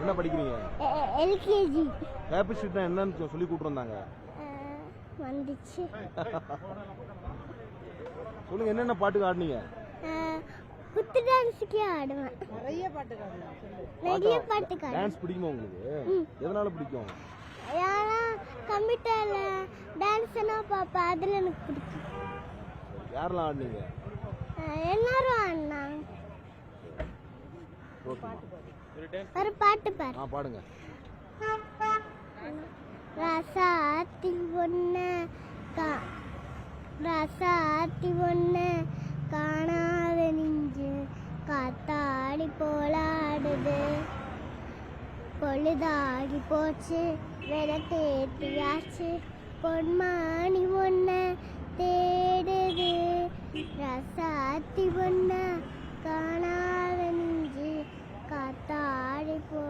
என்ன படிக்கிறீங்க? LKG. Happy ஸ்ட்ரீட்னா என்னன்னு சொல்லி கூப்பிட்டு வந்தாங்க. வந்துச்சு. சொல்லுங்க, என்னென்ன பாட்டுக்கு ஆடுனீங்க? குத்து டான்ஸ்க்கே ஆடுவேன். நிறைய பாட்டுக்கு ஆடுவேன். நிறைய பாட்டுக்கு ஆடுவேன். டான்ஸ் பிடிக்குமா உங்களுக்கு? எதனால பிடிக்கும்? யாரா கம்ப்யூட்டர்ல டான்ஸ்னா பாப்பா, அதுல எனக்கு பிடிக்கும். யாரெல்லாம் ஆடுனீங்க? எல்லாரும் ஆடினாங்க. ஒரு பாட்டு பாரு. பாடுங்க. ராசாத்தி ஒன்ன காணாத நெஞ்சு காத்தாடி போலாடுது, பொழுதாகி போச்சு விளக்கேத்தியாச்சு, பொன்மானி ஒன்ன தேடுது, ராசாத்தி ஒன்ன காணாத நெஞ்சு காத்தாடி போ